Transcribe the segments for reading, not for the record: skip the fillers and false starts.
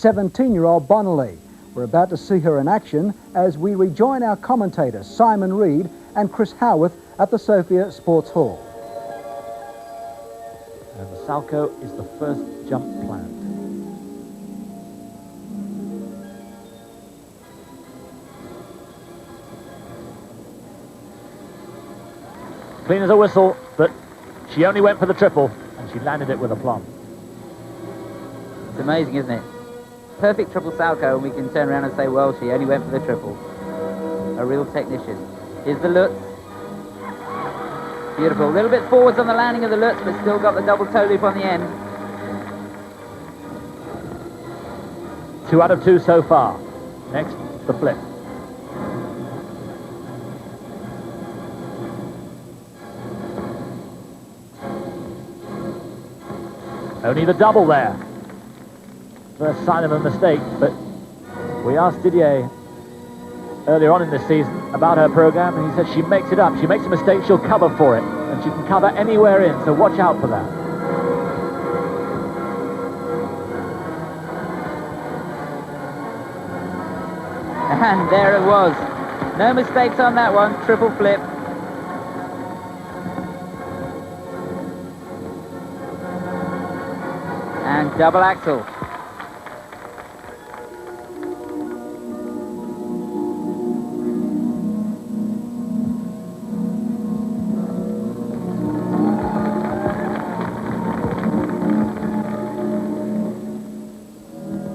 17-year-old Bonaly. We're about to see her in action as we rejoin our commentators, Simon Reed and Chris Howarth, at the Sofia Sports Hall. And the Salchow is the first jump planned. Clean as a whistle, but she only went for the triple, and she landed it with aplomb. It's amazing, isn't it? Perfect triple Salchow, and we can turn around and say, well, she only went for the triple. A real technician. Here's the Lutz. Beautiful. A little bit forwards on the landing of the Lutz, but still got the double toe loop on the end. 2 out of 2 so far. Next, the flip. Only the double there. First sign of a mistake, but we asked Didier earlier on in this season about her program, and he said she makes it up. She makes a mistake, she'll cover for it, and she can cover anywhere in, so watch out for that. And there it was. No mistakes on that one. Triple flip. And double axel.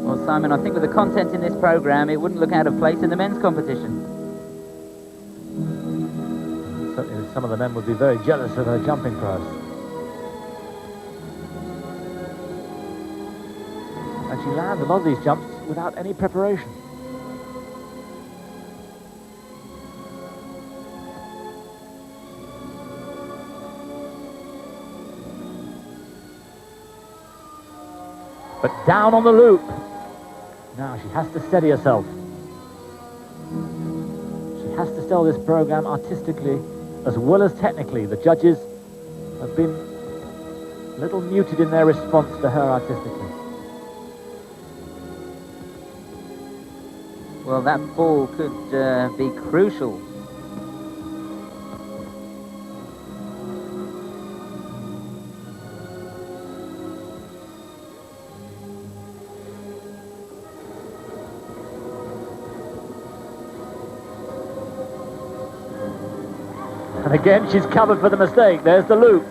Well, Simon, I think with the content in this program, it wouldn't look out of place in the men's competition. Certainly some of the men would be very jealous of her jumping prize. And she lands a lot of these jumps without any preparation. But down on the loop. Now she has to steady herself. She has to sell this program artistically as well as technically. The judges have been a little muted in their response to her artistically. Well, that fall could be crucial. And again, she's covered for the mistake. There's the loop.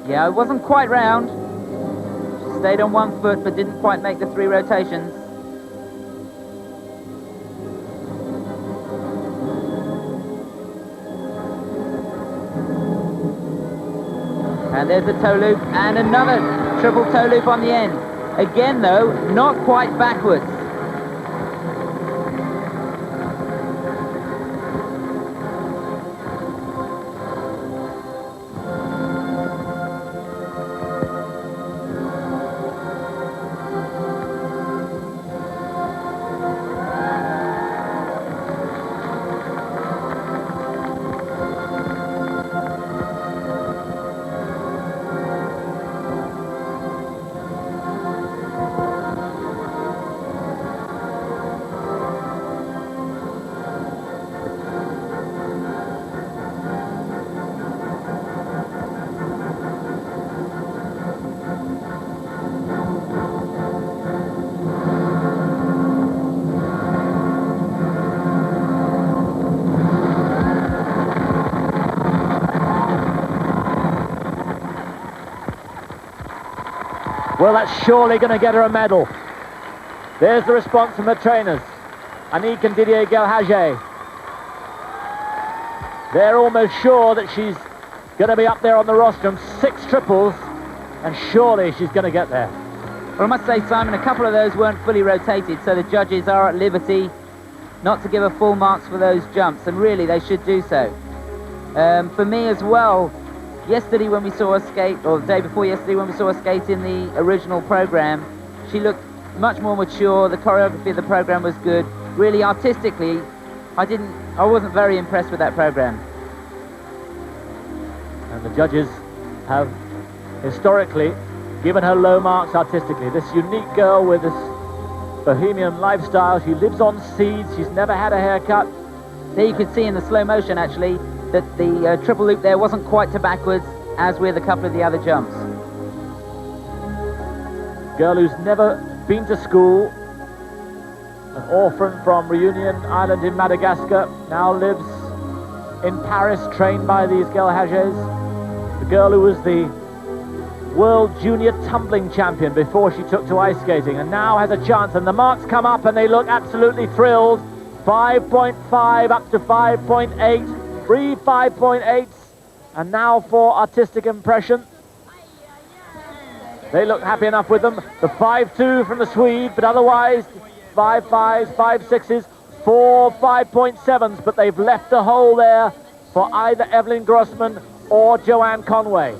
Yeah, it wasn't quite round. She stayed on one foot, but didn't quite make the 3 rotations. And there's the toe loop, and another triple toe loop on the end. Again, though, not quite backwards. Well, that's surely going to get her a medal. There's the response from her trainers, Annick and Didier Gailhaguet. They're almost sure that she's going to be up there on the rostrum. 6 triples, and surely she's going to get there. Well, I must say, Simon, a couple of those weren't fully rotated, so the judges are at liberty not to give her full marks for those jumps, and really they should do so. For me as well, yesterday when we saw her skate, or the day before yesterday when we saw her skate in the original program, she looked much more mature. The choreography of the program was good. Really artistically, I wasn't very impressed with that program. And the judges have historically given her low marks artistically. This unique girl with this bohemian lifestyle. She lives on seeds. She's never had a haircut. There you could see in the slow motion, actually, that the triple loop there wasn't quite to backwards, as with a couple of the other jumps. Girl who's never been to school, an orphan from Réunion Island in Madagascar, now lives in Paris, trained by these Gailhaguets. The girl who was the World Junior Tumbling Champion before she took to ice skating, and now has a chance, and the marks come up and they look absolutely thrilled. 5.5 up to 5.8, 3 5.8s, and now for artistic impression. They look happy enough with them. The 5.2 from the Swede, but otherwise 5.5s, 5.6s, 4 5.7s, but they've left a hole there for either Evelyn Großmann or Joanne Conway.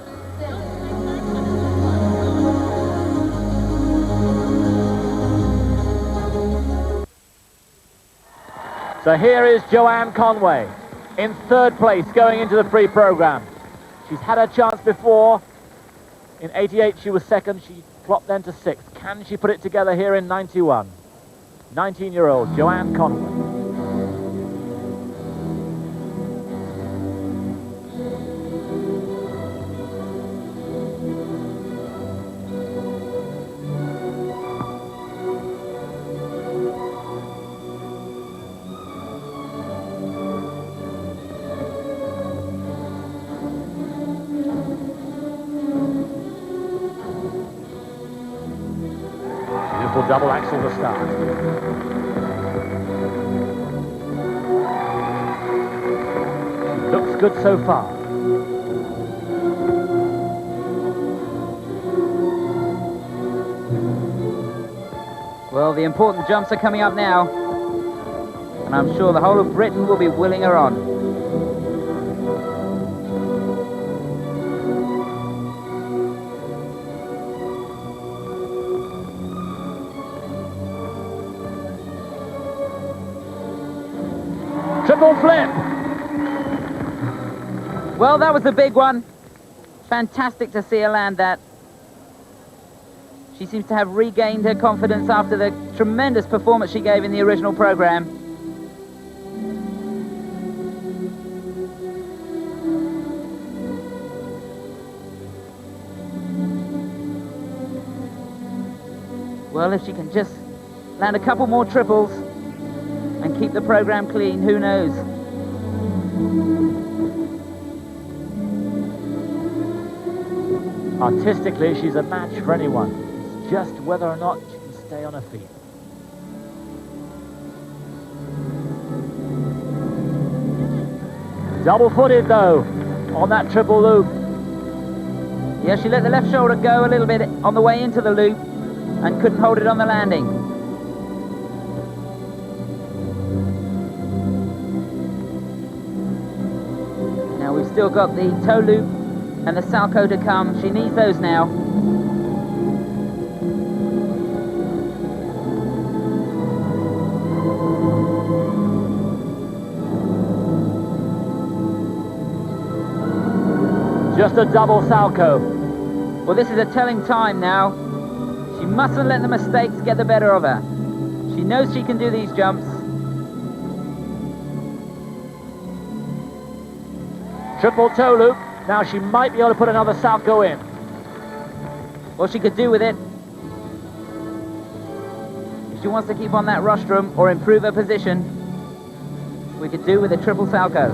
So here is Joanne Conway in third place going into the free program. She's had her chance before. In 88 she was second, she flopped then to sixth. Can she put it together here in 91? 19-year-old Joanne Conway. Double axel to start. Looks good so far. Well, the important jumps are coming up now, and I'm sure the whole of Britain will be willing her on. Triple flip. Well, that was a big one. Fantastic to see her land that. She seems to have regained her confidence after the tremendous performance she gave in the original program. Well, if she can just land a couple more triples and keep the program clean, who knows? Artistically, she's a match for anyone. It's just whether or not she can stay on her feet. Double-footed, though, on that triple loop. Yeah, she let the left shoulder go a little bit on the way into the loop and couldn't hold it on the landing. We've still got the toe loop and the salco to come. She needs those now. Just a double salco. Well, this is a telling time now. She mustn't let the mistakes get the better of her. She knows she can do these jumps. Triple toe loop. Now she might be able to put another salco in. Well, she could do with it. If she wants to keep on that rostrum or improve her position, we could do with a triple salco.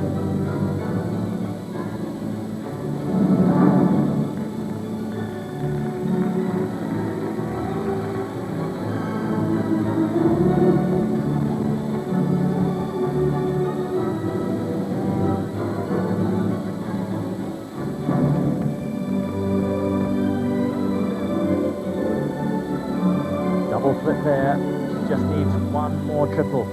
Flip there, she just needs one more triple.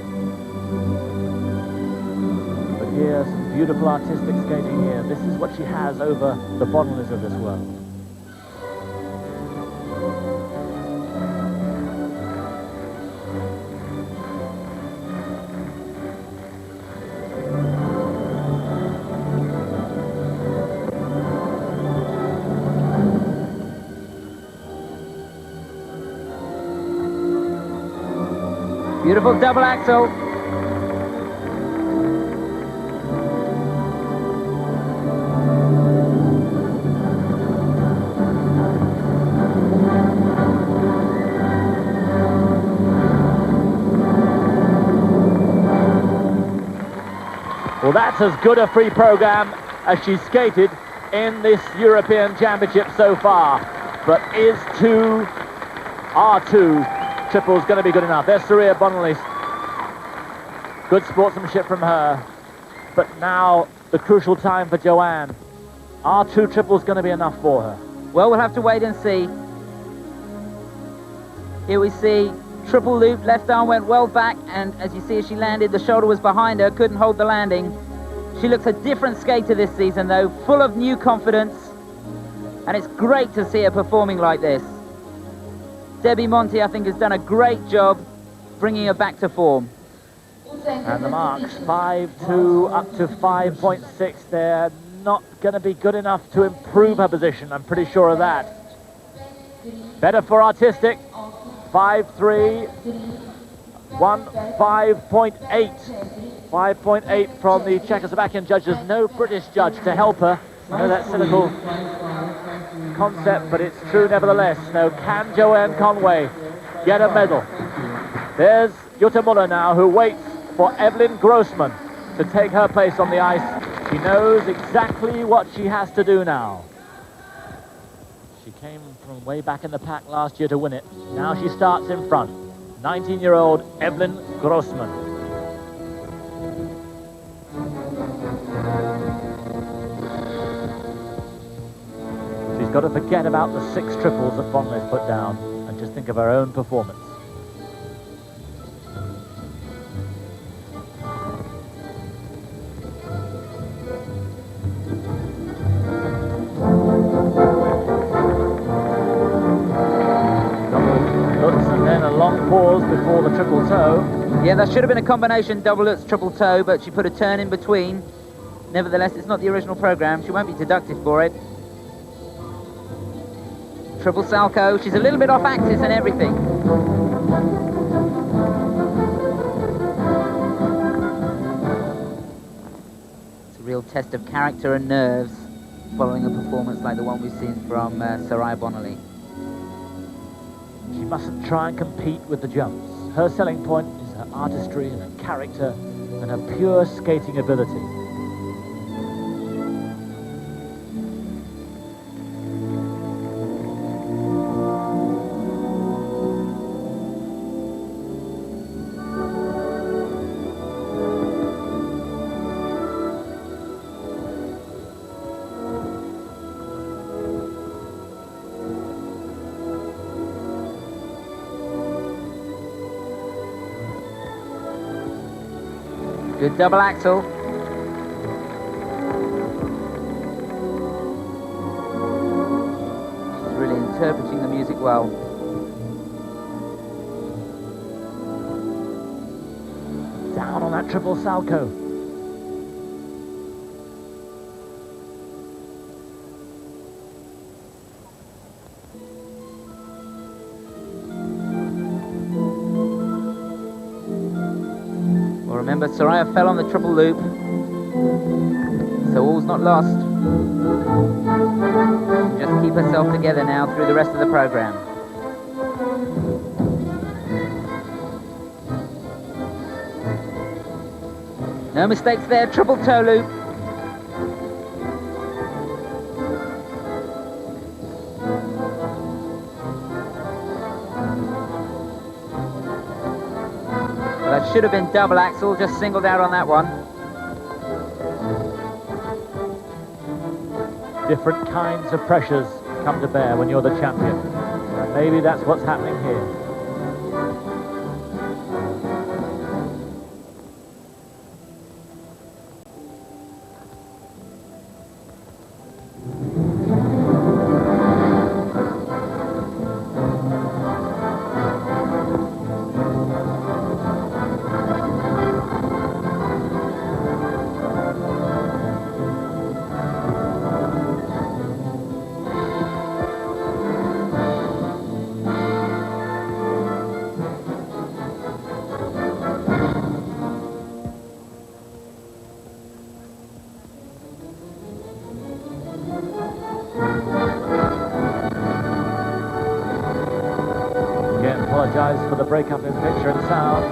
But here's some beautiful artistic skating here. This is what she has over the Bonalys of this world. Beautiful double axel. Well, that's as good a free program as she's skated in this European Championship so far. But is R2 triples going to be good enough? There's Surya Bonaly. Good sportsmanship from her. But now the crucial time for Joanne. R2 triples going to be enough for her? Well, we'll have to wait and see. Here we see triple loop, left arm went well back, and as you see as she landed, the shoulder was behind her, couldn't hold the landing. She looks a different skater this season though, full of new confidence, and it's great to see her performing like this. Debbie Monti, I think, has done a great job bringing her back to form. And the marks, 5.2 up to 5.6 there. Not going to be good enough to improve her position, I'm pretty sure of that. Better for artistic. 5.3, 5.8. 5.8 from the Czechoslovakian judges. No British judge to help her. I know that cynical concept, but it's true nevertheless. Now, can Joanne Conway get a medal? There's Jutta Müller now, who waits for Evelyn Großmann to take her place on the ice. She knows exactly what she has to do now. She came from way back in the pack last year to win it. Now she starts in front. 19-year-old Evelyn Großmann. She's got to forget about the 6 triples that Bonaly's put down and just think of her own performance. Pause before the triple toe. Yeah, that should have been a combination double lutz, triple toe, but she put a turn in between. Nevertheless, it's not the original program. She won't be deducted for it. Triple salco. She's a little bit off axis and everything. It's a real test of character and nerves following a performance like the one we've seen from Surya Bonaly. She mustn't try and compete with the jumps. Her selling point is her artistry and her character and her pure skating ability. Good double axel. She's really interpreting the music well. Down on that triple salco. Remember, Surya fell on the triple loop, so all's not lost. Just keep herself together now through the rest of the program. No mistakes there, triple toe loop. That should have been double axel, just singled out on that one. Different kinds of pressures come to bear when you're the champion. And maybe that's what's happening here. for the breakup in picture and sound.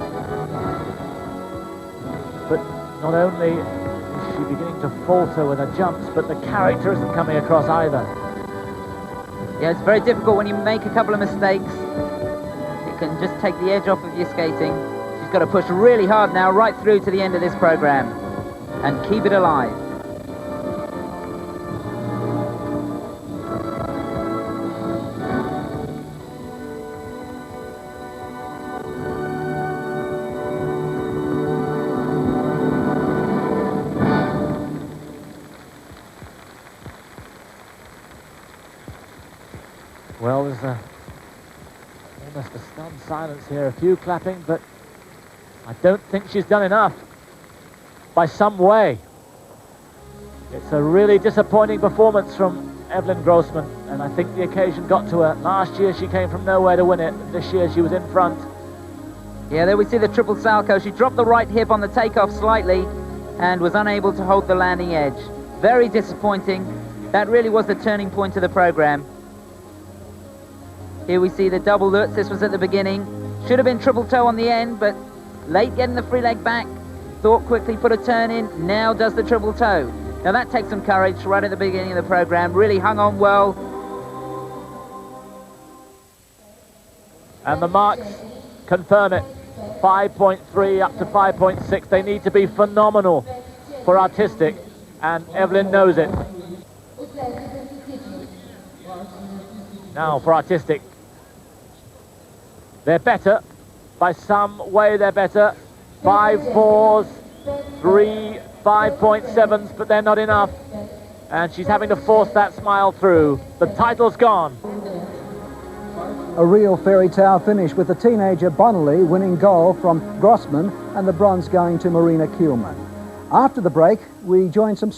But not only is she beginning to falter with her jumps, but the character isn't coming across either. Yeah, it's very difficult when you make a couple of mistakes. It can just take the edge off of your skating. She's got to push really hard now, right through to the end of this program, and keep it alive. Well, there's almost a stunned silence here, a few clapping, but I don't think she's done enough by some way. It's a really disappointing performance from Evelyn Großmann, and I think the occasion got to her. Last year she came from nowhere to win it. This year she was in front. Yeah, there we see the triple salcho. She dropped the right hip on the takeoff slightly and was unable to hold the landing edge. Very disappointing. That really was the turning point of the program. Here we see the double lutz. This was at the beginning. Should have been triple toe on the end, but late getting the free leg back. Thought quickly, put a turn in. Now does the triple toe. Now that takes some courage right at the beginning of the program. Really hung on well. And the marks confirm it. 5.3 up to 5.6. They need to be phenomenal for artistic, and Evelyn knows it. Now for artistic. They're better. By some way they're better. 5.4s, 3 5.7s, but they're not enough. And she's having to force that smile through. The title's gone. A real fairy tale finish with the teenager Bonaly winning gold from Großmann and the bronze going to Marina Kielmann. After the break, we join some